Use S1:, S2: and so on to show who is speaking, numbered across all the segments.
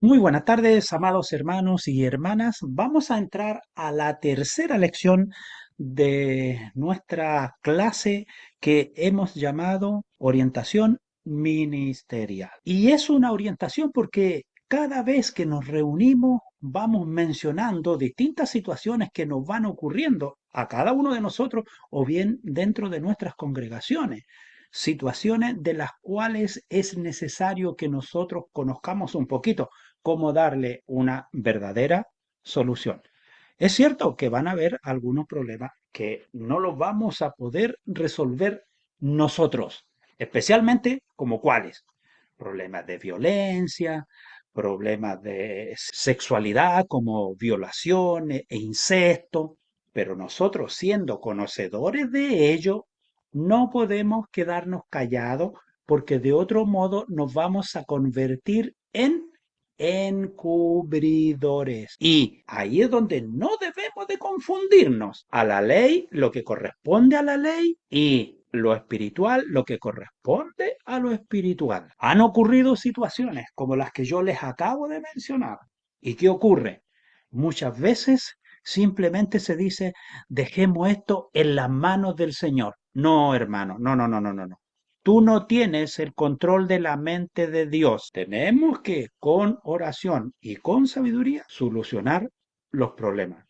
S1: Muy buenas tardes, amados hermanos y hermanas. Vamos a entrar a la tercera lección de nuestra clase que hemos llamado orientación ministerial. Y es una orientación porque cada vez que nos reunimos vamos mencionando distintas situaciones que nos van ocurriendo a cada uno de nosotros o bien dentro de nuestras congregaciones. Situaciones de las cuales es necesario que nosotros conozcamos un poquito cómo darle una verdadera solución. Es cierto que van a haber algunos problemas que no los vamos a poder resolver nosotros, especialmente como cuáles. Problemas de violencia, problemas de sexualidad como violaciones e incesto, pero nosotros siendo conocedores de ello, no podemos quedarnos callados porque de otro modo nos vamos a convertir en encubridores. Y ahí es donde no debemos de confundirnos. A la ley lo que corresponde a la ley y lo espiritual lo que corresponde a lo espiritual. Han ocurrido situaciones como las que yo les acabo de mencionar. ¿Y qué ocurre? Muchas veces simplemente se dice, dejemos esto en las manos del Señor. No, hermano, no, no, no, no, no, no. Tú no tienes el control de la mente de Dios. Tenemos que, con oración y con sabiduría, solucionar los problemas.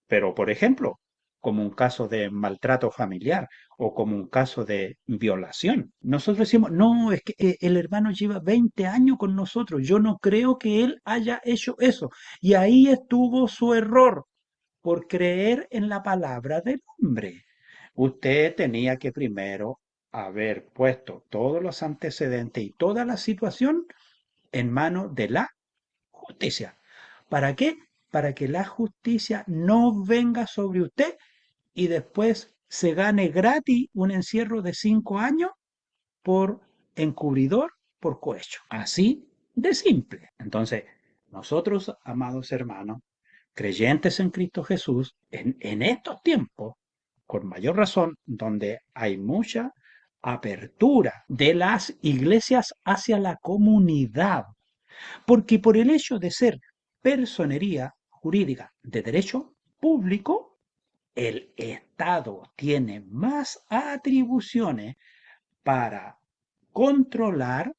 S1: Pero, por ejemplo, como un caso de maltrato familiar o como un caso de violación. Nosotros decimos, no, es que el hermano lleva 20 años con nosotros, yo no creo que él haya hecho eso. Y ahí estuvo su error por creer en la palabra del hombre. Usted tenía que primero haber puesto todos los antecedentes y toda la situación en manos de la justicia. ¿Para qué? Para que la justicia no venga sobre usted y después se gane gratis un encierro de 5 años por encubridor, por cohecho. Así de simple. Entonces, nosotros, amados hermanos, creyentes en Cristo Jesús, en estos tiempos, con mayor razón, donde hay mucha apertura de las iglesias hacia la comunidad, porque por el hecho de ser personería jurídica de derecho público, el Estado tiene más atribuciones para controlar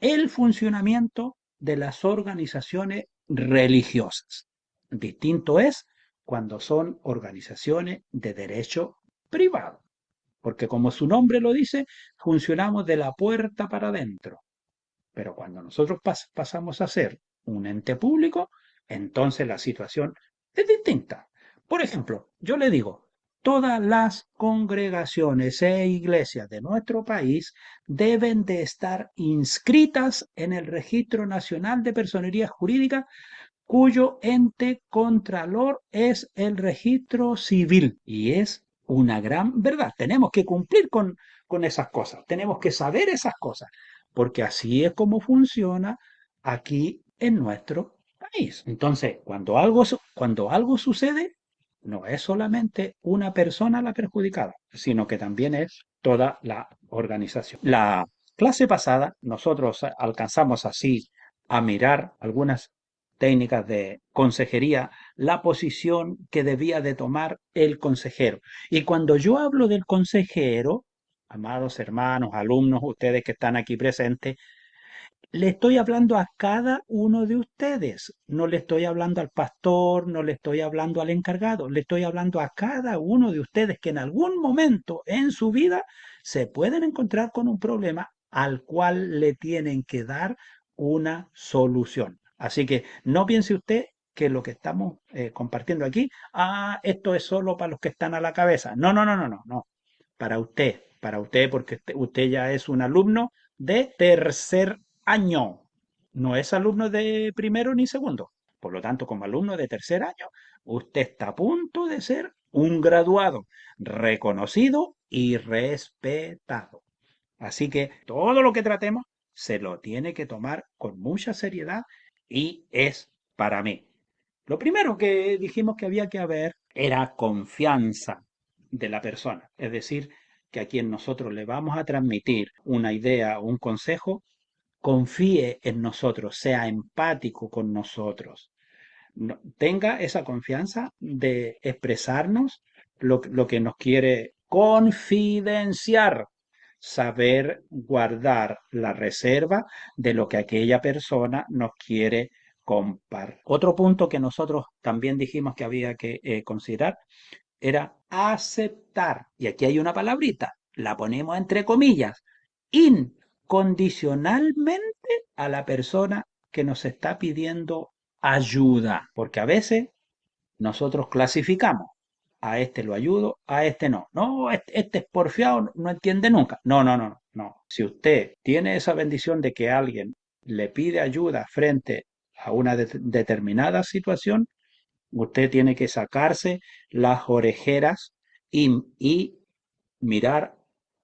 S1: el funcionamiento de las organizaciones religiosas. Distinto es cuando son organizaciones de derecho privado, porque como su nombre lo dice, funcionamos de la puerta para adentro. Pero cuando nosotros pasamos a ser un ente público, entonces la situación es distinta. Por ejemplo, yo le digo, todas las congregaciones e iglesias de nuestro país deben de estar inscritas en el Registro Nacional de Personería Jurídica, cuyo ente contralor es el registro civil. Y es una gran verdad. Tenemos que cumplir con esas cosas, tenemos que saber esas cosas, porque así es como funciona aquí en nuestro país. Entonces, cuando algo sucede, no es solamente una persona la perjudicada, sino que también es toda la organización. La clase pasada nosotros alcanzamos así a mirar algunas técnicas de consejería, la posición que debía de tomar el consejero. Y cuando yo hablo del consejero, amados hermanos, alumnos, ustedes que están aquí presentes, le estoy hablando a cada uno de ustedes. No le estoy hablando al pastor, no le estoy hablando al encargado, le estoy hablando a cada uno de ustedes que en algún momento en su vida se pueden encontrar con un problema al cual le tienen que dar una solución. Así que no piense usted que lo que estamos compartiendo aquí, esto es solo para los que están a la cabeza. No, no, no, no, no, no. Para usted, porque usted ya es un alumno de tercer año. No es alumno de primero ni segundo. Por lo tanto, como alumno de tercer año, usted está a punto de ser un graduado reconocido y respetado. Así que todo lo que tratemos se lo tiene que tomar con mucha seriedad y es para mí. Lo primero que dijimos que había que haber era confianza de la persona, es decir, que a quien nosotros le vamos a transmitir una idea o un consejo, confíe en nosotros, sea empático con nosotros, tenga esa confianza de expresarnos lo que nos quiere confidenciar, saber guardar la reserva de lo que aquella persona nos quiere compartir. Otro punto que nosotros también dijimos que había que considerar era aceptar, y aquí hay una palabrita, la ponemos entre comillas, incondicionalmente a la persona que nos está pidiendo ayuda, porque a veces nosotros clasificamos. A este lo ayudo, a este no. No, este es porfiado, no entiende nunca. No, no, no, no. Si usted tiene esa bendición de que alguien le pide ayuda frente a una determinada situación, usted tiene que sacarse las orejeras y mirar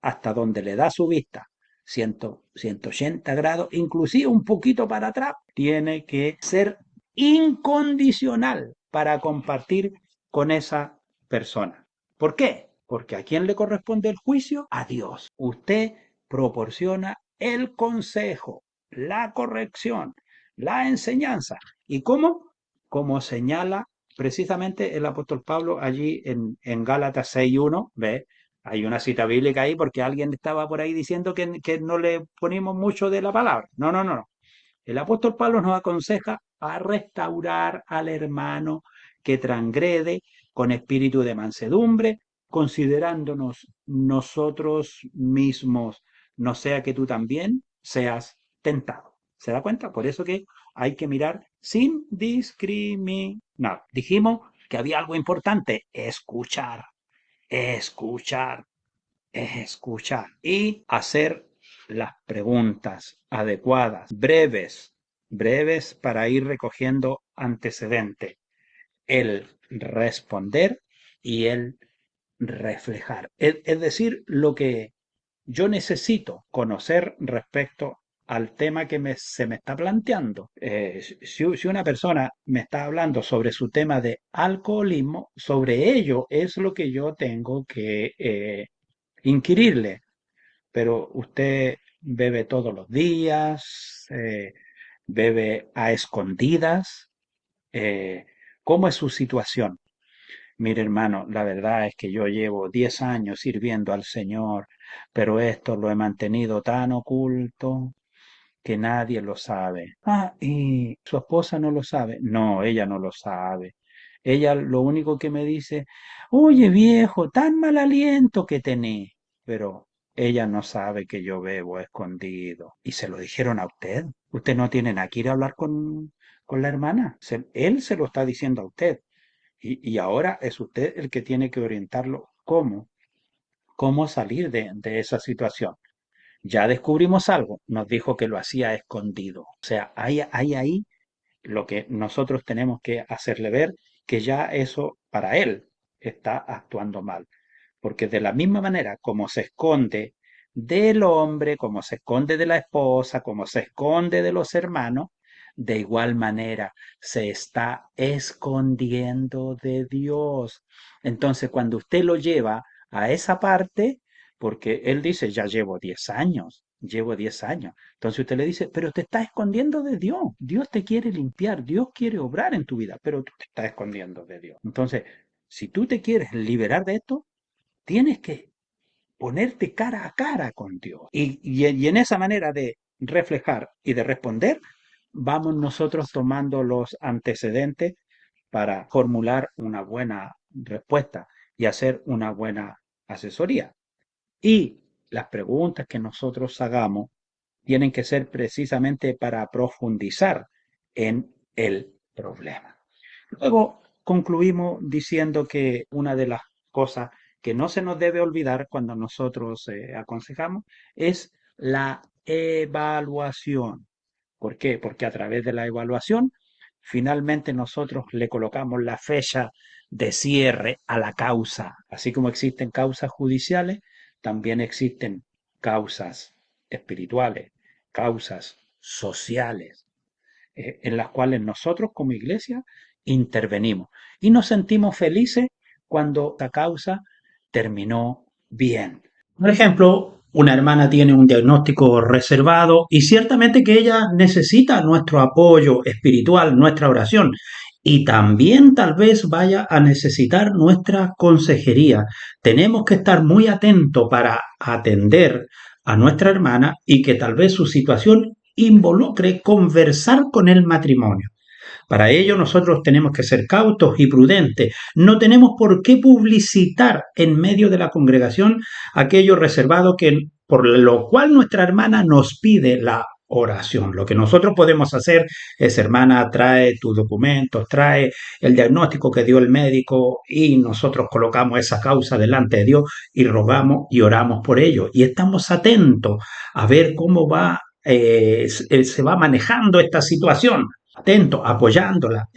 S1: hasta donde le da su vista. 180 grados, inclusive un poquito para atrás, tiene que ser incondicional para compartir con esa persona. ¿Por qué? Porque ¿a quién le corresponde el juicio? A Dios. Usted proporciona el consejo, la corrección, la enseñanza. ¿Y cómo? Como señala precisamente el apóstol Pablo allí en Gálatas 6.1, ¿ve? Hay una cita bíblica ahí porque alguien estaba por ahí diciendo que no le ponemos mucho de la palabra. No, no, no, no. El apóstol Pablo nos aconseja a restaurar al hermano que transgrede con espíritu de mansedumbre, considerándonos nosotros mismos, no sea que tú también seas tentado. ¿Se da cuenta? Por eso que hay que mirar sin discriminar. Dijimos que había algo importante, escuchar, escuchar, escuchar y hacer las preguntas adecuadas, breves, breves para ir recogiendo antecedentes, el responder y el reflejar. Es decir, lo que yo necesito conocer respecto al tema que se me está planteando. Si una persona me está hablando sobre su tema de alcoholismo, sobre ello es lo que yo tengo que inquirirle. Pero usted bebe todos los días, bebe a escondidas. eh, ¿Cómo es su situación? Mire, hermano, la verdad es que yo llevo 10 años sirviendo al Señor, pero esto lo he mantenido tan oculto que nadie lo sabe. Ah, ¿y su esposa no lo sabe? No, ella no lo sabe. Ella lo único que me dice, oye viejo, tan mal aliento que tenés. Pero ella no sabe que yo bebo escondido. ¿Y se lo dijeron a usted? Usted no tiene nada que ir a hablar con la hermana. Él se lo está diciendo a usted. Y ahora es usted el que tiene que orientarlo cómo salir de esa situación. Ya descubrimos algo, nos dijo que lo hacía escondido. O sea, hay ahí lo que nosotros tenemos que hacerle ver que ya eso para él está actuando mal. Porque de la misma manera como se esconde del hombre, como se esconde de la esposa, como se esconde de los hermanos, de igual manera se está escondiendo de Dios. Entonces, cuando usted lo lleva a esa parte, porque él dice, ya llevo 10 años. Entonces usted le dice, pero te estás escondiendo de Dios. Dios te quiere limpiar, Dios quiere obrar en tu vida, pero tú te estás escondiendo de Dios. Entonces, si tú te quieres liberar de esto, tienes que ponerte cara a cara con Dios. Y en esa manera de reflejar y de responder, vamos nosotros tomando los antecedentes para formular una buena respuesta y hacer una buena asesoría. Y las preguntas que nosotros hagamos tienen que ser precisamente para profundizar en el problema. Luego concluimos diciendo que una de las cosas que no se nos debe olvidar cuando nosotros aconsejamos es la evaluación. ¿Por qué? Porque a través de la evaluación finalmente nosotros le colocamos la fecha de cierre a la causa. Así como existen causas judiciales, también existen causas espirituales, causas sociales, en las cuales nosotros como iglesia intervenimos y nos sentimos felices cuando la causa terminó bien. Por ejemplo, una hermana tiene un diagnóstico reservado y ciertamente que ella necesita nuestro apoyo espiritual, nuestra oración y también tal vez vaya a necesitar nuestra consejería. Tenemos que estar muy atentos para atender a nuestra hermana y que tal vez su situación involucre conversar con el matrimonio. Para ello nosotros tenemos que ser cautos y prudentes. No tenemos por qué publicitar en medio de la congregación aquello reservado que por lo cual nuestra hermana nos pide la oración. Lo que nosotros podemos hacer es, hermana, trae tus documentos, trae el diagnóstico que dio el médico y nosotros colocamos esa causa delante de Dios y rogamos y oramos por ello. Y estamos atentos a ver cómo se va manejando esta situación atento, apoyándola,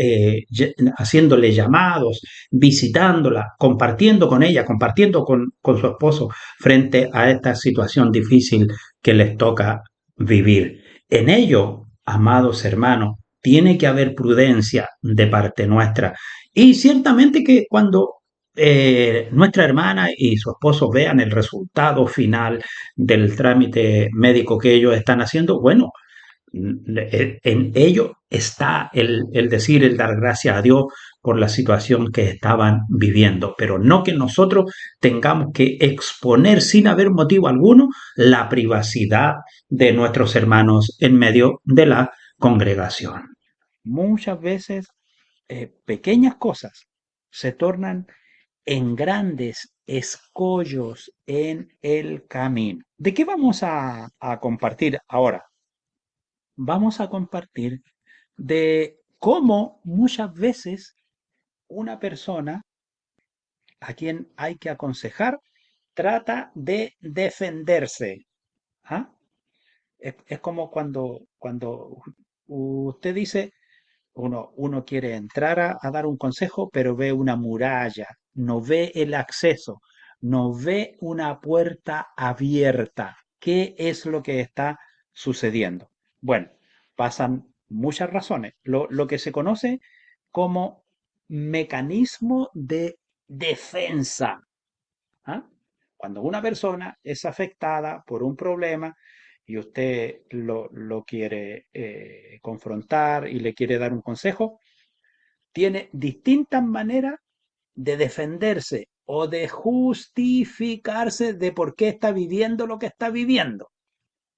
S1: haciéndole llamados, visitándola, compartiendo con ella, compartiendo con su esposo frente a esta situación difícil que les toca vivir. En ello, amados hermanos, tiene que haber prudencia de parte nuestra. Y ciertamente que cuando nuestra hermana y su esposo vean el resultado final del trámite médico que ellos están haciendo, bueno, en ello está el decir, el dar gracias a Dios por la situación que estaban viviendo, pero no que nosotros tengamos que exponer sin haber motivo alguno la privacidad de nuestros hermanos en medio de la congregación. Muchas veces pequeñas cosas se tornan en grandes escollos en el camino. ¿De qué vamos a compartir ahora? Vamos a compartir de cómo muchas veces una persona a quien hay que aconsejar trata de defenderse. ¿Ah? Es como cuando usted dice, uno quiere entrar a dar un consejo, pero ve una muralla, no ve el acceso, no ve una puerta abierta. ¿Qué es lo que está sucediendo? Bueno, pasan muchas razones. Lo que se conoce como mecanismo de defensa. ¿Ah? Cuando una persona es afectada por un problema y usted lo quiere confrontar y le quiere dar un consejo, tiene distintas maneras de defenderse o de justificarse de por qué está viviendo lo que está viviendo.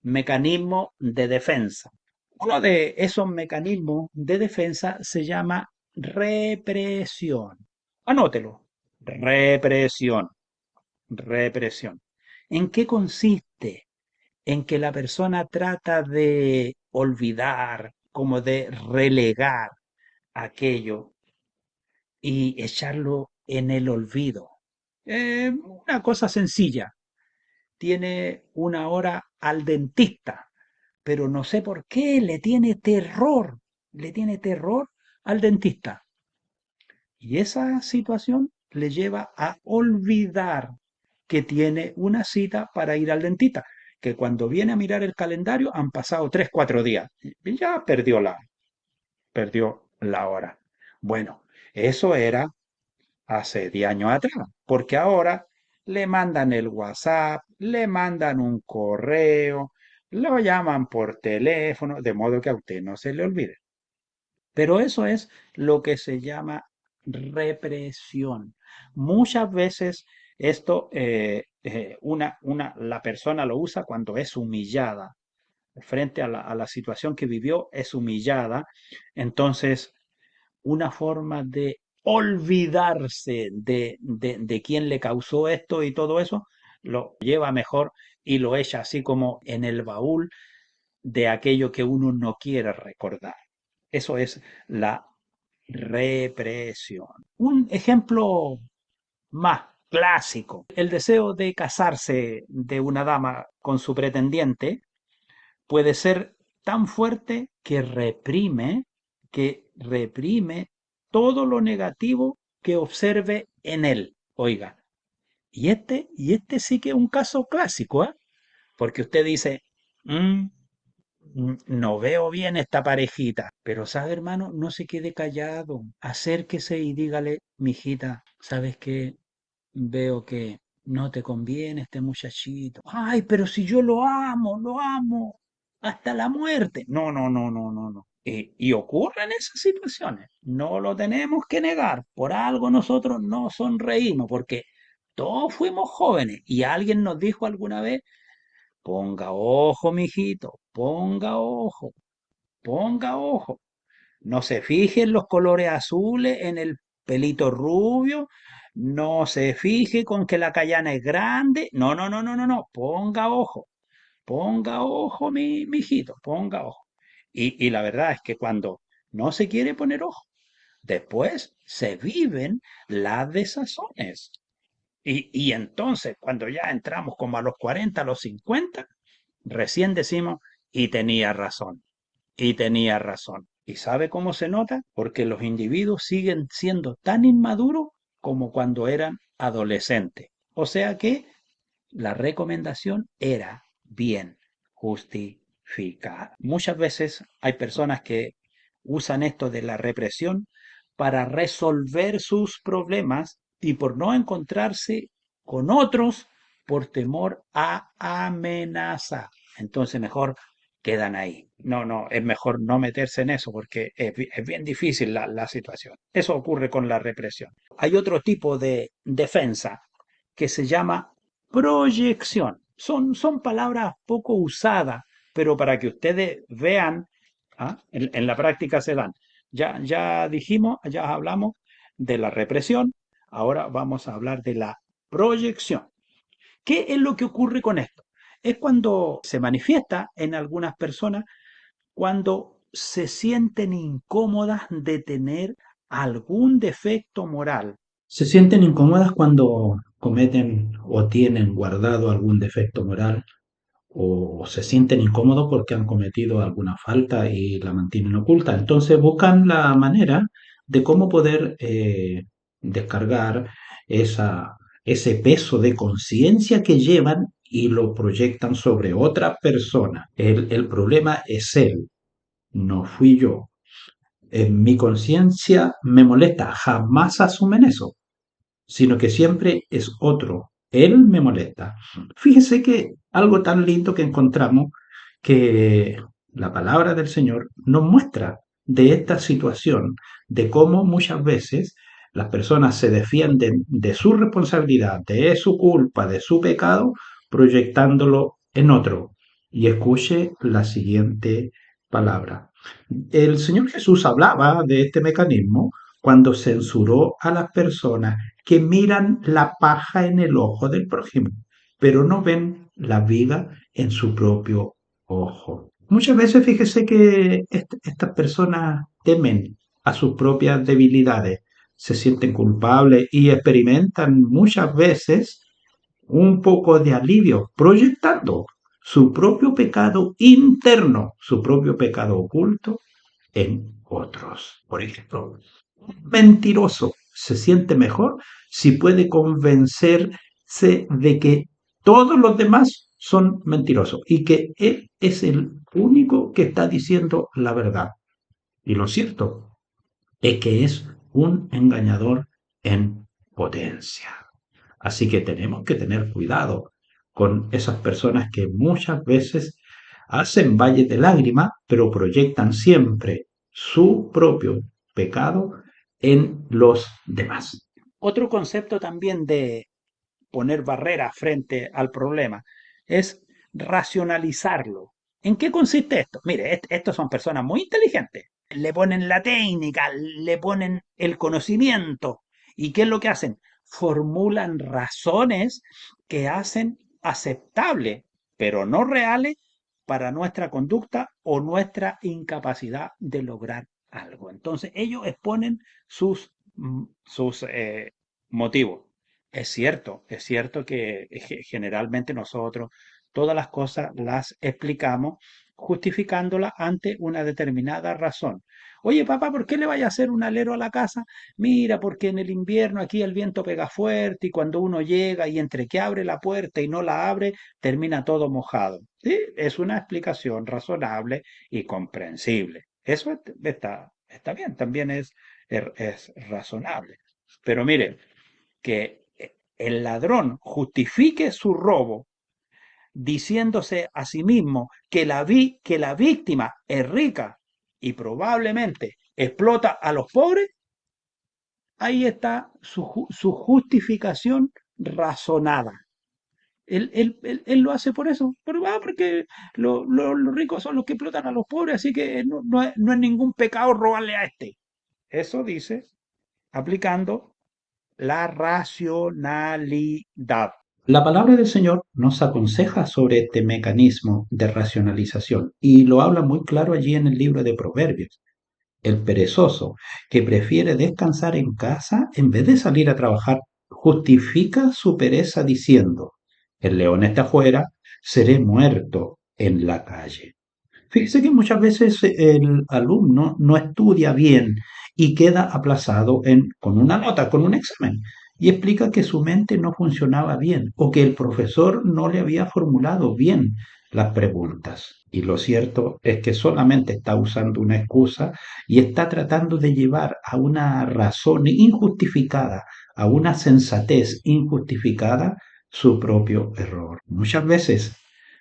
S1: Mecanismo de defensa. Uno de esos mecanismos de defensa se llama represión. Anótelo. Represión. Represión. ¿En qué consiste? En que la persona trata de olvidar, como de relegar aquello y echarlo en el olvido. Una cosa sencilla. Tiene una hora al dentista, pero no sé por qué le tiene terror al dentista. Y esa situación le lleva a olvidar que tiene una cita para ir al dentista, que cuando viene a mirar el calendario han pasado 3, 4 días y ya perdió la hora. Bueno, eso era hace 10 años atrás, porque ahora le mandan el WhatsApp, le mandan un correo, lo llaman por teléfono, de modo que a usted no se le olvide. Pero eso es lo que se llama represión. Muchas veces esto, la persona lo usa cuando es humillada, frente a la situación que vivió, es humillada. Entonces, una forma de olvidarse de quién le causó esto y todo eso, lo lleva mejor y lo echa así como en el baúl de aquello que uno no quiere recordar. Eso es la represión. Un ejemplo más clásico, el deseo de casarse de una dama con su pretendiente puede ser tan fuerte que reprime todo lo negativo que observe en él. Oiga, y este sí que es un caso clásico, ¿eh? Porque usted dice, "Mm, no veo bien esta parejita, pero sabe, hermano, no se quede callado, acérquese y dígale, mijita, ¿sabes qué? Veo que no te conviene este muchachito. Ay, pero si yo lo amo hasta la muerte. No, no, no, no, no, no. Y ocurren esas situaciones. No lo tenemos que negar. Por algo nosotros no sonreímos, porque todos fuimos jóvenes y alguien nos dijo alguna vez, ponga ojo, mijito, ponga ojo, ponga ojo. No se fije en los colores azules, en el pelito rubio, no se fije con que la cayana es grande. No, no, no, no, no, no. Ponga ojo, mi hijito, ponga ojo. Y la verdad es que cuando no se quiere poner ojo, después se viven las desazones. Y entonces, cuando ya entramos como a los 40, a los 50, recién decimos, y tenía razón. Y tenía razón. ¿Y sabe cómo se nota? Porque los individuos siguen siendo tan inmaduros como cuando eran adolescentes. O sea que la recomendación era bien justificada. Muchas veces hay personas que usan esto de la represión para resolver sus problemas y por no encontrarse con otros por temor a amenaza. Entonces mejor quedan ahí. No, no, es mejor no meterse en eso porque es bien difícil la situación. Eso ocurre con la represión. Hay otro tipo de defensa que se llama proyección. Son palabras poco usadas, pero para que ustedes vean, en la práctica se dan. Ya dijimos, ya hablamos de la represión, ahora vamos a hablar de la proyección. ¿Qué es lo que ocurre con esto? Es cuando se manifiesta en algunas personas cuando se sienten incómodas de tener algún defecto moral.
S2: Se sienten incómodas cuando cometen o tienen guardado algún defecto moral o se sienten incómodos porque han cometido alguna falta y la mantienen oculta. Entonces buscan la manera de cómo poder descargar ese peso de conciencia que llevan y lo proyectan sobre otra persona. El problema es él, no fui yo. En mi conciencia me molesta, jamás asumen eso, sino que siempre es otro. Él me molesta. Fíjese que algo tan lindo que encontramos que la palabra del Señor nos muestra de esta situación, de cómo muchas veces las personas se defienden de su responsabilidad, de su culpa, de su pecado, proyectándolo en otro. Y escuche la siguiente palabra. El Señor Jesús hablaba de este mecanismo cuando censuró a las personas que miran la paja en el ojo del prójimo, pero no ven la viga en su propio ojo. Muchas veces fíjese que estas personas temen a sus propias debilidades, se sienten culpables y experimentan muchas veces un poco de alivio proyectando su propio pecado interno, su propio pecado oculto en otros. Por ejemplo, un mentiroso se siente mejor si puede convencerse de que todos los demás son mentirosos y que él es el único que está diciendo la verdad. Y lo cierto es que es un engañador en potencia. Así que tenemos que tener cuidado con esas personas que muchas veces hacen valles de lágrimas, pero proyectan siempre su propio pecado en los demás.
S1: Otro concepto también de poner barreras frente al problema es racionalizarlo. ¿En qué consiste esto? Mire, estos son personas muy inteligentes. Le ponen la técnica, le ponen el conocimiento. ¿Y qué es lo que hacen? Formulan razones que hacen aceptable, pero no reales, para nuestra conducta o nuestra incapacidad de lograr algo. Entonces, ellos exponen sus motivos. Es cierto que generalmente nosotros todas las cosas las explicamos justificándolas ante una determinada razón. Oye, papá, ¿por qué le vaya a hacer un alero a la casa? Mira, porque en el invierno aquí el viento pega fuerte y cuando uno llega y entre que abre la puerta y no la abre, termina todo mojado. Sí, es una explicación razonable y comprensible. Eso está bien, también es razonable. Pero mire, que el ladrón justifique su robo diciéndose a sí mismo que la víctima es rica y probablemente explota a los pobres, ahí está su justificación razonada. Él lo hace por eso, porque los ricos son los que explotan a los pobres, así que no es ningún pecado robarle a este. Eso dice aplicando la racionalidad.
S2: La palabra del Señor nos aconseja sobre este mecanismo de racionalización y lo habla muy claro allí en el libro de Proverbios. El perezoso que prefiere descansar en casa en vez de salir a trabajar justifica su pereza diciendo, el león está afuera, seré muerto en la calle. Fíjese que muchas veces el alumno no estudia bien y queda aplazado con una nota, con un examen, y explica que su mente no funcionaba bien o que el profesor no le había formulado bien las preguntas. Y lo cierto es que solamente está usando una excusa y está tratando de llevar a una razón injustificada, a una sensatez injustificada, su propio error. Muchas veces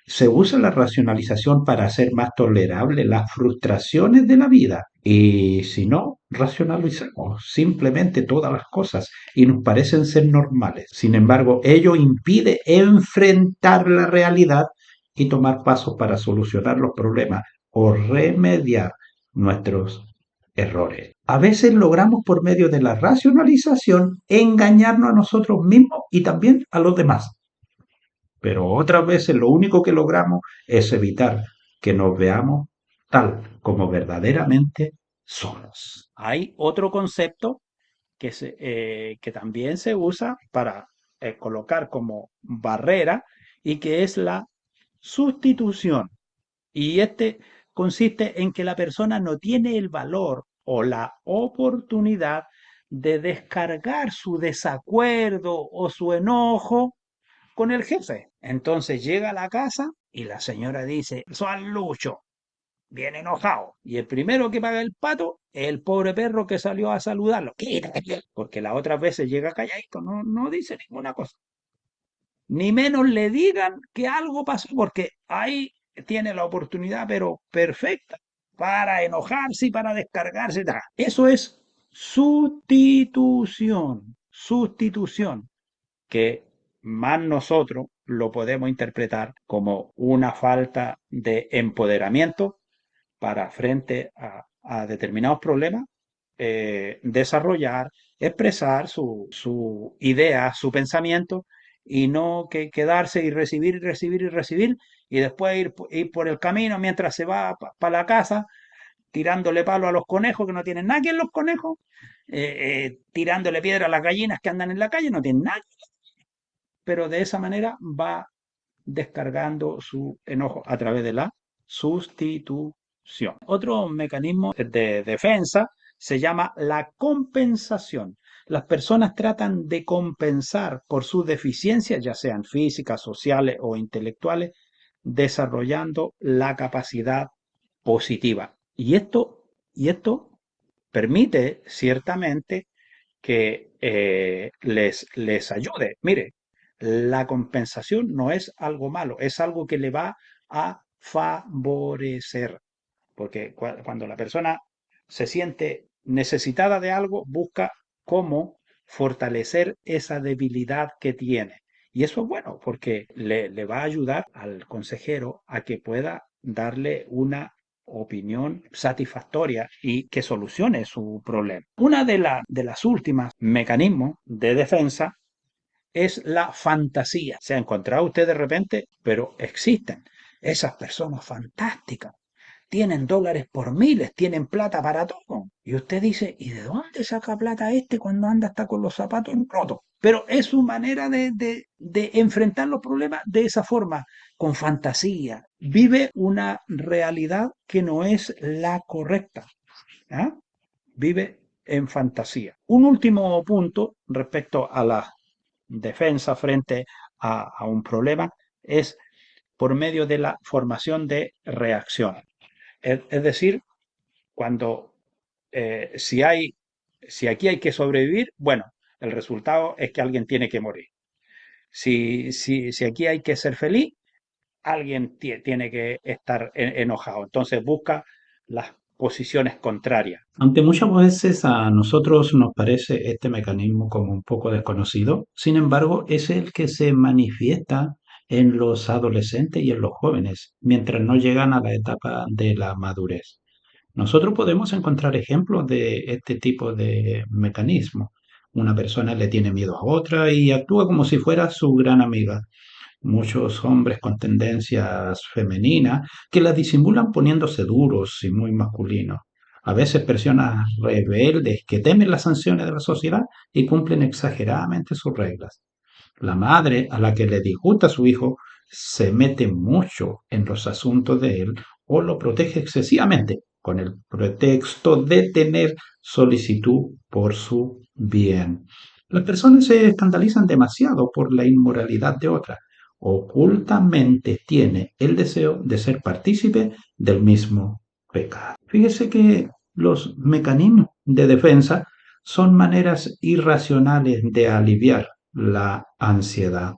S2: se usa la racionalización para hacer más tolerable las frustraciones de la vida. Y si no, racionalizamos simplemente todas las cosas y nos parecen ser normales. Sin embargo, ello impide enfrentar la realidad y tomar pasos para solucionar los problemas o remediar nuestros errores. A veces logramos por medio de la racionalización engañarnos a nosotros mismos y también a los demás. Pero otras veces lo único que logramos es evitar que nos veamos tal como verdaderamente somos.
S1: Hay otro concepto que también se usa para colocar como barrera y que es la sustitución. Y este consiste en que la persona no tiene el valor o la oportunidad de descargar su desacuerdo o su enojo con el jefe. Entonces llega a la casa y la señora dice, Juan Lucho, bien enojado. Y el primero que paga el pato es el pobre perro que salió a saludarlo. Quítate, porque las otras veces llega calladito, no dice ninguna cosa. Ni menos le digan que algo pasó, porque ahí tiene la oportunidad, pero perfecta, para enojarse y para descargarse. Eso es sustitución, sustitución, que más nosotros lo podemos interpretar como una falta de empoderamiento para frente a determinados problemas, desarrollar, expresar su idea, su pensamiento, y no que quedarse y recibir y recibir y recibir, y después ir por el camino mientras se va para la casa, tirándole palo a los conejos que no tienen nada que ver los conejos, tirándole piedra a las gallinas que andan en la calle, no tienen nada, pero de esa manera va descargando su enojo a través de la sustitución. Otro mecanismo de defensa se llama la compensación. Las personas tratan de compensar por sus deficiencias, ya sean físicas, sociales o intelectuales, desarrollando la capacidad positiva. Y esto permite ciertamente que les ayude. Mire, la compensación no es algo malo, es algo que le va a favorecer. Porque cuando la persona se siente necesitada de algo, busca cómo fortalecer esa debilidad que tiene. Y eso es bueno, porque le va a ayudar al consejero a que pueda darle una opinión satisfactoria y que solucione su problema. Una de las últimas mecanismos de defensa es la fantasía. Se ha encontrado usted de repente, pero existen esas personas fantásticas, tienen dólares por miles, tienen plata para todo. Y usted dice, ¿y de dónde saca plata este cuando anda hasta con los zapatos rotos? Pero es su manera de enfrentar los problemas de esa forma, con fantasía. Vive una realidad que no es la correcta. ¿Ah? Vive en fantasía. Un último punto respecto a la defensa frente a un problema es por medio de la formación de reacciones. Es decir, cuando si aquí hay que sobrevivir, bueno, el resultado es que alguien tiene que morir. Si aquí hay que ser feliz, alguien tiene que estar enojado. Entonces busca las posiciones contrarias.
S2: Aunque muchas veces a nosotros nos parece este mecanismo como un poco desconocido, sin embargo, es el que se manifiesta en los adolescentes y en los jóvenes, mientras no llegan a la etapa de la madurez. Nosotros podemos encontrar ejemplos de este tipo de mecanismo. Una persona le tiene miedo a otra y actúa como si fuera su gran amiga. Muchos hombres con tendencias femeninas que las disimulan poniéndose duros y muy masculinos. A veces personas rebeldes que temen las sanciones de la sociedad y cumplen exageradamente sus reglas. La madre a la que le disgusta a su hijo se mete mucho en los asuntos de él o lo protege excesivamente con el pretexto de tener solicitud por su bien. Las personas se escandalizan demasiado por la inmoralidad de otras. Ocultamente tiene el deseo de ser partícipe del mismo pecado. Fíjese que los mecanismos de defensa son maneras irracionales de aliviar la ansiedad,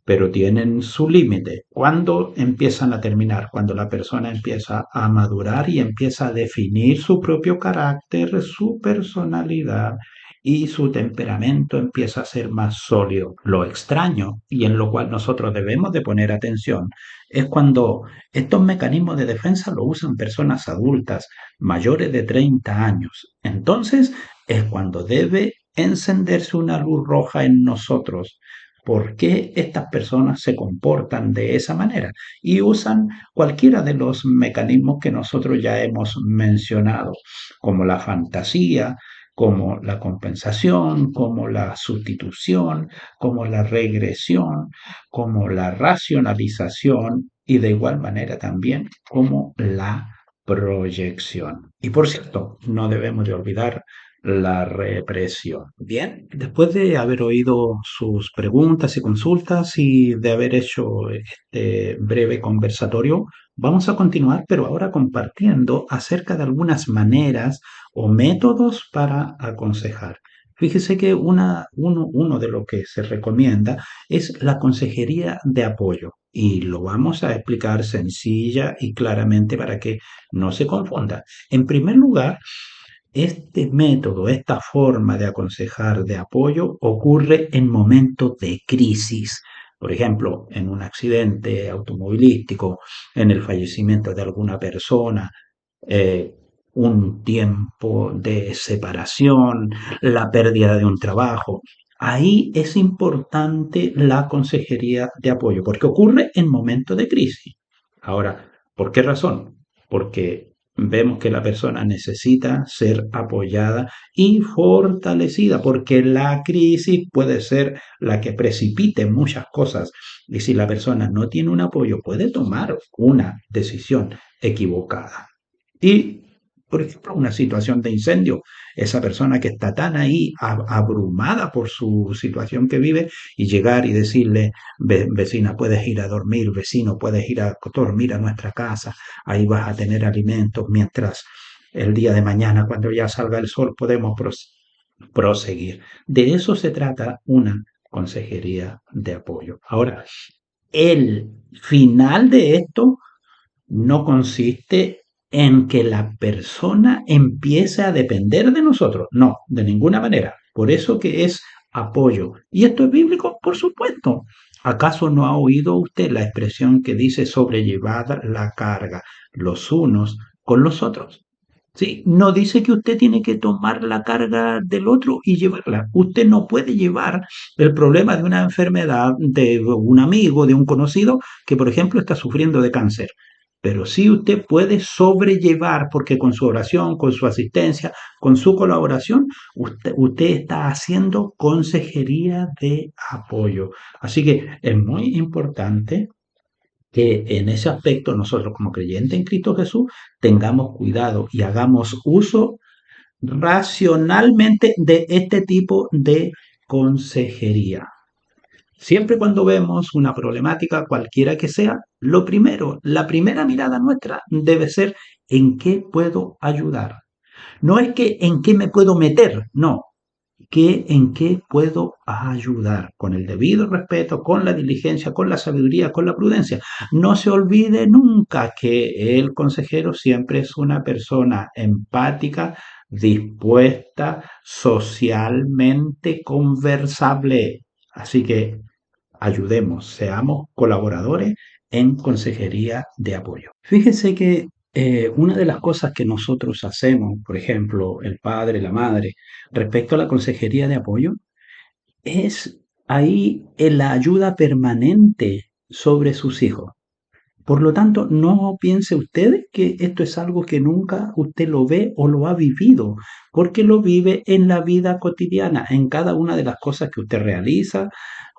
S2: pero tienen su límite. ¿Cuándo empiezan a terminar? Cuando la persona empieza a madurar y empieza a definir su propio carácter, su personalidad y su temperamento empieza a ser más sólido. Lo extraño y en lo cual nosotros debemos de poner atención es cuando estos mecanismos de defensa lo usan personas adultas mayores de 30 años. Entonces es cuando debe encenderse una luz roja en nosotros. ¿Por qué estas personas se comportan de esa manera? Y usan cualquiera de los mecanismos que nosotros ya hemos mencionado, como la fantasía, como la compensación, como la sustitución, como la regresión, como la racionalización y de igual manera también como la proyección. Y por cierto, no debemos de olvidar la represión. Bien, después de haber oído sus preguntas y consultas y de haber hecho este breve conversatorio, vamos a continuar, pero ahora compartiendo acerca de algunas maneras o métodos para aconsejar. Fíjese que uno de lo que se recomienda es la consejería de apoyo y lo vamos a explicar sencilla y claramente para que no se confunda. En primer lugar, este método, esta forma de aconsejar de apoyo ocurre en momentos de crisis. Por ejemplo, en un accidente automovilístico, en el fallecimiento de alguna persona, eh, un tiempo de separación, la pérdida de un trabajo. Ahí es importante la consejería de apoyo, porque ocurre en momentos de crisis. Ahora, ¿por qué razón? Porque vemos que la persona necesita ser apoyada y fortalecida, porque la crisis puede ser la que precipite muchas cosas. Y si la persona no tiene un apoyo, puede tomar una decisión equivocada. Y, por ejemplo, una situación de incendio, esa persona que está tan ahí abrumada por su situación que vive y llegar y decirle, vecina, puedes ir a dormir, vecino, puedes ir a dormir a nuestra casa, ahí vas a tener alimentos mientras el día de mañana, cuando ya salga el sol, podemos proseguir. De eso se trata una consejería de apoyo. Ahora, el final de esto no consiste en que la persona empiece a depender de nosotros. No, de ninguna manera. Por eso que es apoyo. ¿Y esto es bíblico? Por supuesto. ¿Acaso no ha oído usted la expresión que dice sobrellevar la carga los unos con los otros? Sí, no dice que usted tiene que tomar la carga del otro y llevarla. Usted no puede llevar el problema de una enfermedad de un amigo, de un conocido, que por ejemplo está sufriendo de cáncer. Pero sí usted puede sobrellevar, porque con su oración, con su asistencia, con su colaboración, usted está haciendo consejería de apoyo. Así que es muy importante que en ese aspecto nosotros como creyentes en Cristo Jesús tengamos cuidado y hagamos uso racionalmente de este tipo de consejería. Siempre cuando vemos una problemática, cualquiera que sea, lo primero, la primera mirada nuestra debe ser en qué puedo ayudar. No es que en qué me puedo meter, no. en qué puedo ayudar, con el debido respeto, con la diligencia, con la sabiduría, con la prudencia. No se olvide nunca que el consejero siempre es una persona empática, dispuesta, socialmente conversable. Así que ayudemos, seamos colaboradores en consejería de apoyo. Fíjese que una de las cosas que nosotros hacemos, por ejemplo, el padre, la madre, respecto a la consejería de apoyo, es ahí en la ayuda permanente sobre sus hijos. Por lo tanto, no piense usted que esto es algo que nunca usted lo ve o lo ha vivido, porque lo vive en la vida cotidiana, en cada una de las cosas que usted realiza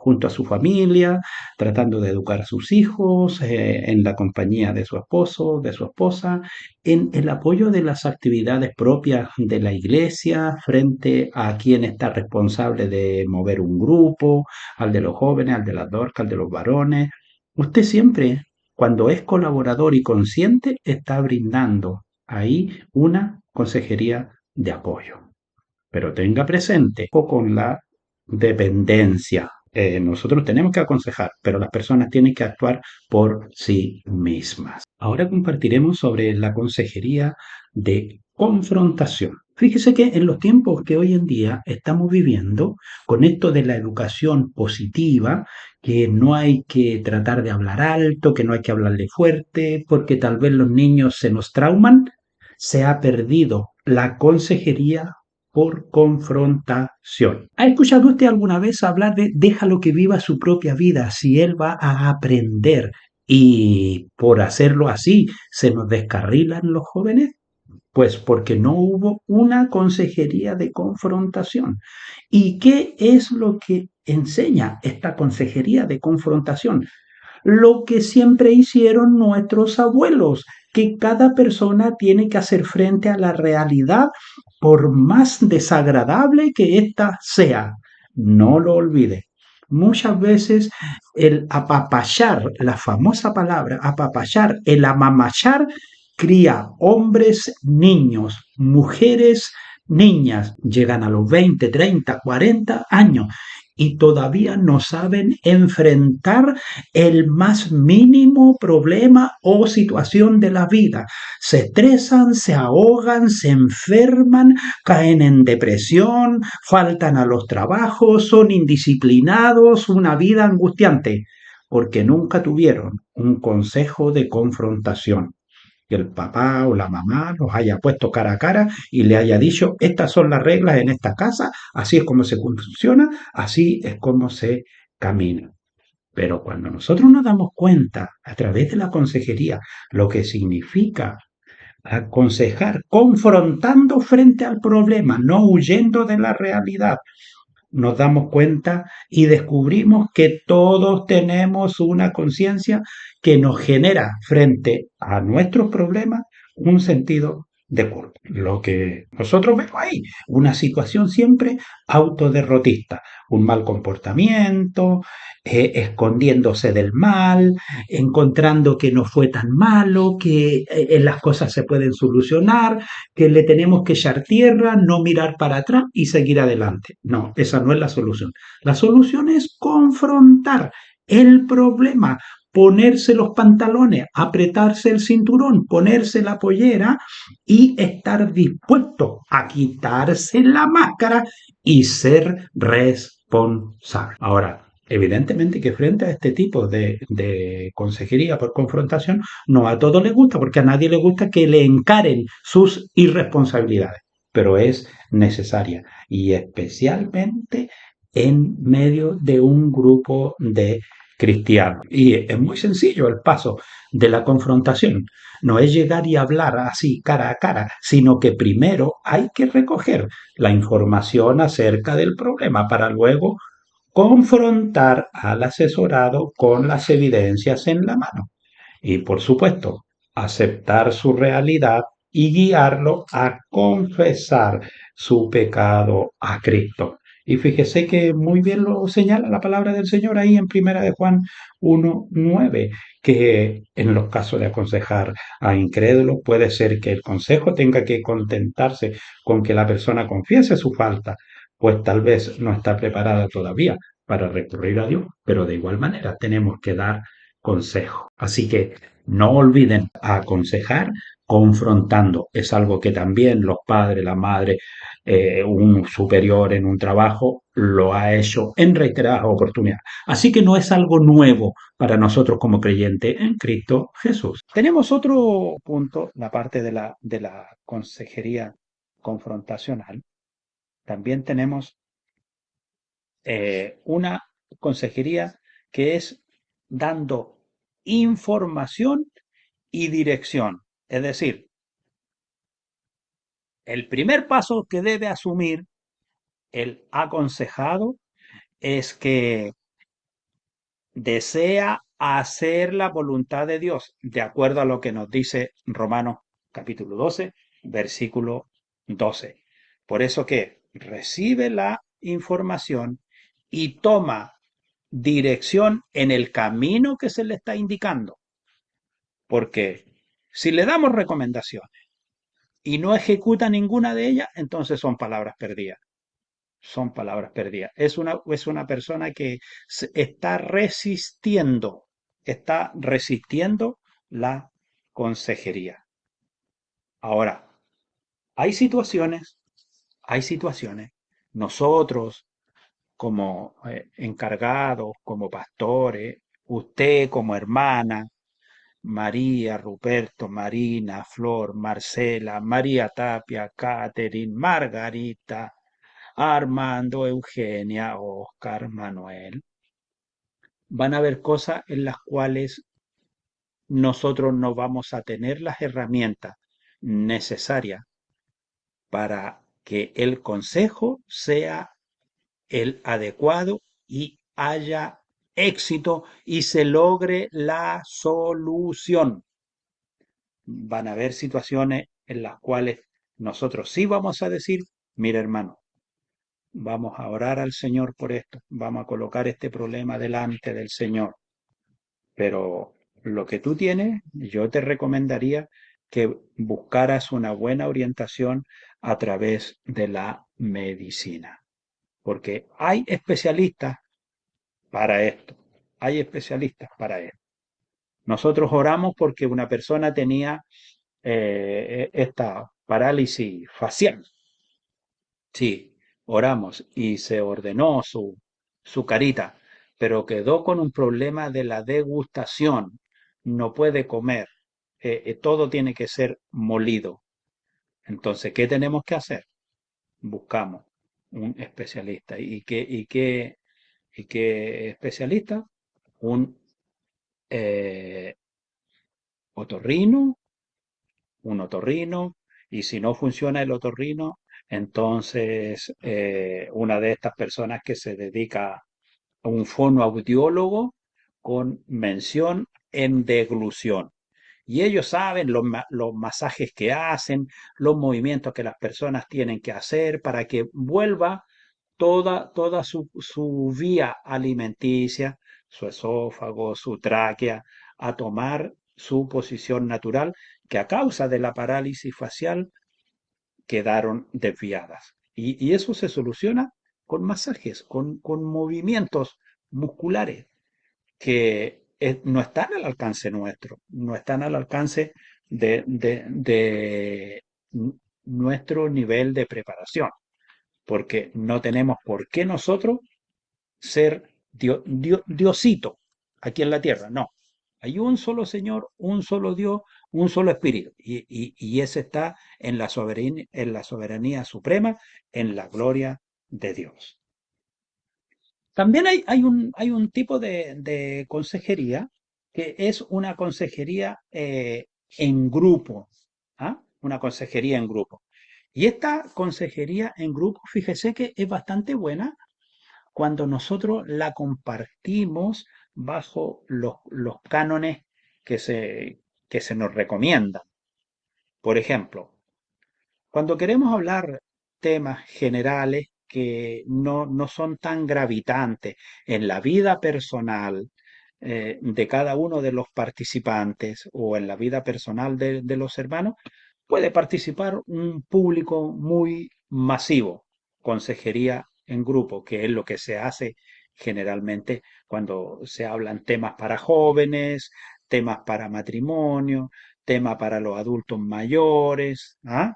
S2: junto a su familia, tratando de educar a sus hijos, en la compañía de su esposo, de su esposa, en el apoyo de las actividades propias de la iglesia frente a quien está responsable de mover un grupo, al de los jóvenes, al de las dorcas, al de los varones. Usted siempre, cuando es colaborador y consciente, está brindando ahí una consejería de apoyo. Pero tenga presente, o con la dependencia. Nosotros tenemos que aconsejar, pero las personas tienen que actuar por sí mismas. Ahora compartiremos sobre la consejería de confrontación. Fíjese que en los tiempos que hoy en día estamos viviendo, con esto de la educación positiva, que no hay que tratar de hablar alto, que no hay que hablarle fuerte, porque tal vez los niños se nos trauman, se ha perdido la consejería por confrontación. ¿Ha escuchado usted alguna vez hablar de déjalo que viva su propia vida si él va a aprender y por hacerlo así se nos descarrilan los jóvenes? Pues porque no hubo una consejería de confrontación. ¿Y qué es lo que enseña esta consejería de confrontación? Lo que siempre hicieron nuestros abuelos, que cada persona tiene que hacer frente a la realidad por más desagradable que ésta sea. No lo olvide. Muchas veces el apapachar, la famosa palabra apapachar, el amamachar, cría hombres, niños, mujeres, niñas, llegan a los 20, 30, 40 años y todavía no saben enfrentar el más mínimo problema o situación de la vida. Se estresan, se ahogan, se enferman, caen en depresión, faltan a los trabajos, son indisciplinados, una vida angustiante, porque nunca tuvieron un consejo de confrontación, que el papá o la mamá los haya puesto cara a cara y le haya dicho, estas son las reglas en esta casa, así es como se funciona, así es como se camina. Pero cuando nosotros nos damos cuenta a través de la consejería lo que significa aconsejar, confrontando frente al problema, no huyendo de la realidad, nos damos cuenta y descubrimos que todos tenemos una conciencia que nos genera frente a nuestros problemas un sentido de culpa. Lo que nosotros vemos ahí, una situación siempre autoderrotista, un mal comportamiento, escondiéndose del mal, encontrando que no fue tan malo, que las cosas se pueden solucionar, que le tenemos que echar tierra, no mirar para atrás y seguir adelante. No, esa no es la solución. La solución es confrontar el problema, ponerse los pantalones, apretarse el cinturón, ponerse la pollera y estar dispuesto a quitarse la máscara y ser responsable. Ahora, evidentemente que frente a este tipo de consejería por confrontación, no a todos les gusta, porque a nadie le gusta que le encaren sus irresponsabilidades, pero es necesaria y especialmente en medio de un grupo de cristianos. Y es muy sencillo el paso de la confrontación. No es llegar y hablar así cara a cara, sino que primero hay que recoger la información acerca del problema para luego confrontar al asesorado con las evidencias en la mano y, por supuesto, aceptar su realidad y guiarlo a confesar su pecado a Cristo. Y fíjese que muy bien lo señala la palabra del Señor ahí en Primera de Juan 1:9, que en los casos de aconsejar a incrédulos puede ser que el consejo tenga que contentarse con que la persona confiese su falta, pues tal vez no está preparada todavía para recurrir a Dios, pero de igual manera tenemos que dar consejo. Así que no olviden aconsejar confrontando. Es algo que también los padres, la madre, un superior en un trabajo lo ha hecho en reiteradas oportunidades. Así que no es algo nuevo para nosotros como creyentes en Cristo Jesús.
S1: Tenemos otro punto, la parte de la consejería confrontacional. También tenemos una consejería que es dando información y dirección. Es decir, el primer paso que debe asumir el aconsejado es que desea hacer la voluntad de Dios, de acuerdo a lo que nos dice Romanos capítulo 12, versículo 12. Por eso que recibe la información y toma dirección en el camino que se le está indicando. Porque si le damos recomendaciones y no ejecuta ninguna de ellas, entonces son palabras perdidas. Son palabras perdidas. Es una persona que está resistiendo la consejería. Ahora, hay situaciones, hay situaciones, nosotros como encargados, como pastores, usted como hermana, María, Ruperto, Marina, Flor, Marcela, María Tapia, Catherine, Margarita, Armando, Eugenia, Oscar, Manuel, van a haber cosas en las cuales nosotros no vamos a tener las herramientas necesarias para que el consejo sea el adecuado y haya éxito y se logre la solución. Van a haber situaciones en las cuales nosotros sí vamos a decir, mira hermano, vamos a orar al Señor por esto, vamos a colocar este problema delante del Señor. Pero lo que tú tienes, yo te recomendaría que buscaras una buena orientación a través de la medicina, porque hay especialistas para esto, hay especialistas para esto. Nosotros oramos porque una persona tenía esta parálisis facial. Sí, oramos y se ordenó su carita, pero quedó con un problema de la degustación. No puede comer. Todo tiene que ser molido. Entonces, ¿qué tenemos que hacer? Buscamos un especialista. ¿Y qué especialista? Un eh, otorrino, un otorrino, y si no funciona el otorrino, entonces una de estas personas que se dedica a un fonoaudiólogo con mención en deglución. Y ellos saben los masajes que hacen, los movimientos que las personas tienen que hacer para que vuelva toda su vía alimenticia, su esófago, su tráquea, a tomar su posición natural, que a causa de la parálisis facial quedaron desviadas. Y eso se soluciona con masajes, con movimientos musculares que no están al alcance nuestro, no están al alcance de nuestro nivel de preparación, porque no tenemos por qué nosotros ser Diosito aquí en la tierra, no. Hay un solo Señor, un solo Dios, un solo Espíritu, y ese está en la soberanía suprema, en la gloria de Dios. También hay un tipo de consejería que es una consejería en grupo, ¿ah? Una consejería en grupo. Y esta consejería en grupo, fíjese que es bastante buena cuando nosotros la compartimos bajo los cánones que se nos recomiendan. Por ejemplo, cuando queremos hablar temas generales que no son tan gravitantes en la vida personal de cada uno de los participantes o en la vida personal de los hermanos, puede participar un público muy masivo. Consejería en grupo, que es lo que se hace generalmente cuando se hablan temas para jóvenes, temas para matrimonio, temas para los adultos mayores, ¿ah?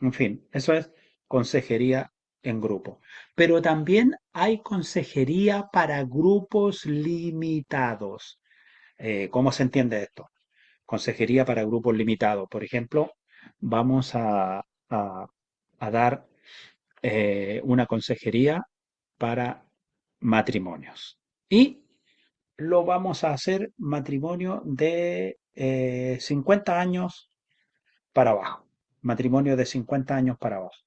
S1: En fin, eso es consejería en grupo. Pero también hay consejería para grupos limitados. ¿Cómo se entiende esto? Consejería para grupos limitados. Por ejemplo, vamos a- a dar una consejería para matrimonios. Y lo vamos a hacer matrimonio de 50 años para abajo. Matrimonio de 50 años para abajo.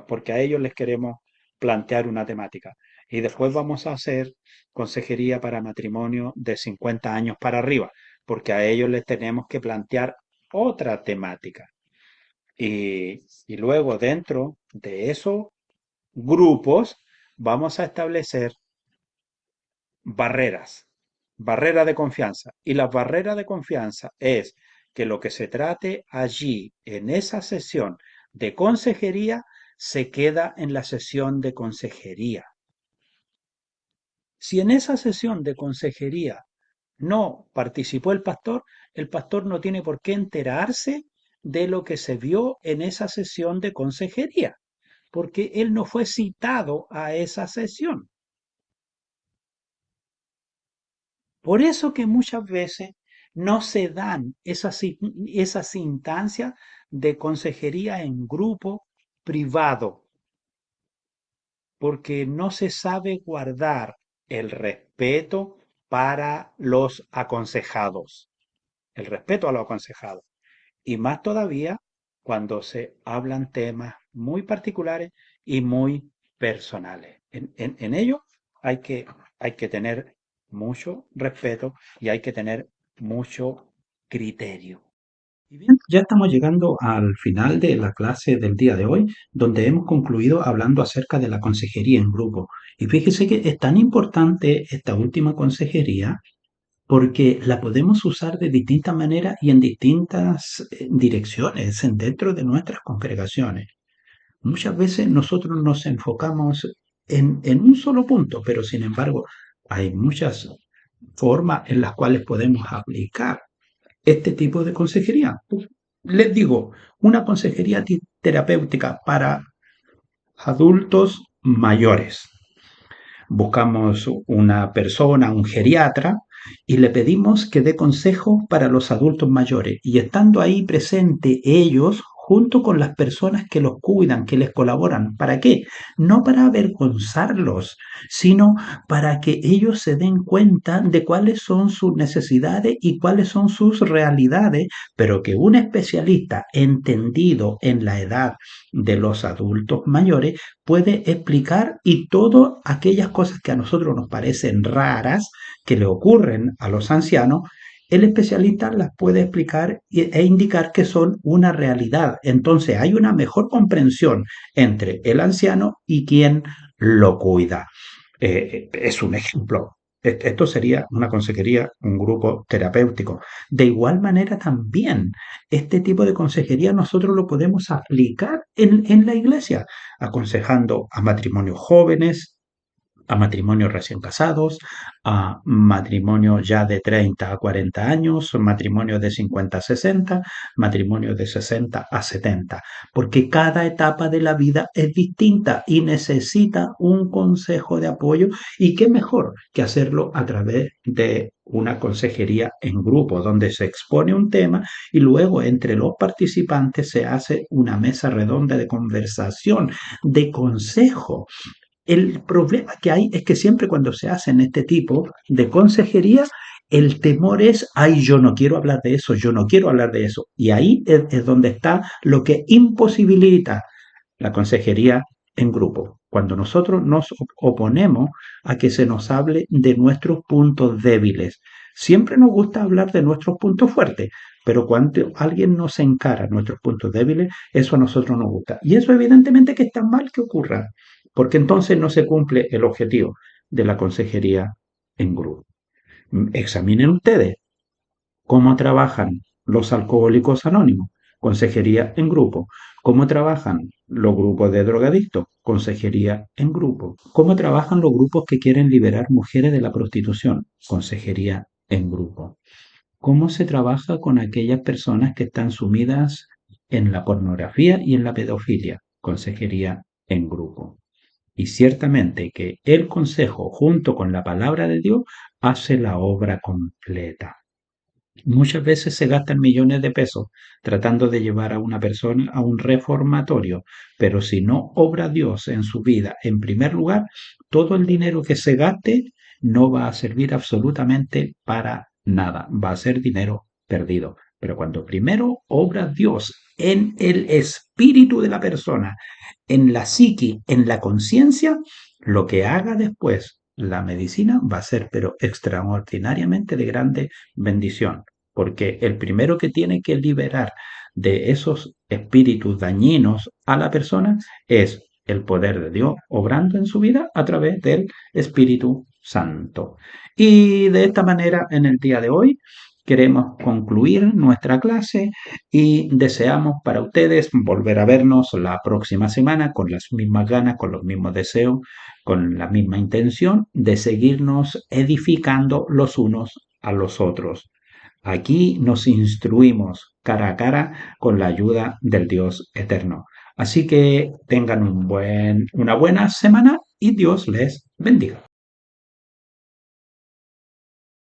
S1: Porque a ellos les queremos plantear una temática. Y después vamos a hacer consejería para matrimonio de 50 años para arriba. Porque a ellos les tenemos que plantear otra temática. Y luego dentro de esos grupos vamos a establecer barreras, barrera de confianza. Y la barrera de confianza es que lo que se trate allí en esa sesión de consejería se queda en la sesión de consejería. Si en esa sesión de consejería no participó el pastor no tiene por qué enterarse de lo que se vio en esa sesión de consejería, porque él no fue citado a esa sesión. Por eso que muchas veces no se dan esas instancias de consejería en grupo privado, porque no se sabe guardar el respeto para los aconsejados, el respeto a los aconsejados. Y más todavía cuando se hablan temas muy particulares y muy personales. En ello hay hay que tener mucho respeto y hay que tener mucho criterio.
S2: Y bien, ya estamos llegando al final de la clase del día de hoy, donde hemos concluido hablando acerca de la consejería en grupo. Y fíjese que es tan importante esta última consejería porque la podemos usar de distintas maneras y en distintas direcciones dentro de nuestras congregaciones. Muchas veces nosotros nos enfocamos en un solo punto, pero sin embargo hay muchas formas en las cuales podemos aplicar este tipo de consejería. Les digo, una consejería terapéutica para adultos mayores. Buscamos una persona, un geriatra, y le pedimos que dé consejos para los adultos mayores. Y estando ahí presente ellos, junto con las personas que los cuidan, que les colaboran. ¿Para qué? No para avergonzarlos, sino para que ellos se den cuenta de cuáles son sus necesidades y cuáles son sus realidades, pero que un especialista entendido en la edad de los adultos mayores puede explicar y todas aquellas cosas que a nosotros nos parecen raras, que le ocurren a los ancianos, el especialista las puede explicar e indicar que son una realidad. Entonces hay una mejor comprensión entre el anciano y quien lo cuida. Es un ejemplo. Esto sería una consejería, un grupo terapéutico. De igual manera también, este tipo de consejería nosotros lo podemos aplicar en la iglesia, aconsejando a matrimonios jóvenes, a matrimonios recién casados, a matrimonios ya de 30 a 40 años, matrimonios de 50 a 60, matrimonios de 60 a 70, porque cada etapa de la vida es distinta y necesita un consejo de apoyo y qué mejor que hacerlo a través de una consejería en grupo, donde se expone un tema y luego entre los participantes se hace una mesa redonda de conversación, de consejo. El problema que hay es que siempre cuando se hacen este tipo de consejería, el temor es, ay, yo no quiero hablar de eso, yo no quiero hablar de eso. Y ahí es donde está lo que imposibilita la consejería en grupo. Cuando nosotros nos oponemos a que se nos hable de nuestros puntos débiles. Siempre nos gusta hablar de nuestros puntos fuertes, pero cuando alguien nos encara nuestros puntos débiles, eso a nosotros nos gusta. Y eso evidentemente que está mal que ocurra, porque entonces no se cumple el objetivo de la consejería en grupo. Examinen ustedes cómo trabajan los alcohólicos anónimos, consejería en grupo, ¿Cómo trabajan los grupos de drogadictos? Consejería en grupo. ¿Cómo trabajan los grupos que quieren liberar mujeres de la prostitución? Consejería en grupo. ¿Cómo se trabaja con aquellas personas que están sumidas en la pornografía y en la pedofilia? Consejería en grupo. Y ciertamente que el consejo junto con la palabra de Dios hace la obra completa. Muchas veces se gastan millones de pesos tratando de llevar a una persona a un reformatorio, pero si no obra Dios en su vida, en primer lugar, todo el dinero que se gaste no va a servir absolutamente para nada, va a ser dinero perdido. Pero cuando primero obra Dios en el espíritu de la persona, en la psique, en la conciencia, lo que haga después la medicina va a ser, pero extraordinariamente de grande bendición, porque el primero que tiene que liberar de esos espíritus dañinos a la persona es el poder de Dios obrando en su vida a través del Espíritu Santo. Y de esta manera, en el día de hoy, queremos concluir nuestra clase y deseamos para ustedes volver a vernos la próxima semana con las mismas ganas, con los mismos deseos, con la misma intención de seguirnos edificando los unos a los otros. Aquí nos instruimos cara a cara con la ayuda del Dios eterno. Así que tengan una buena semana y Dios les bendiga.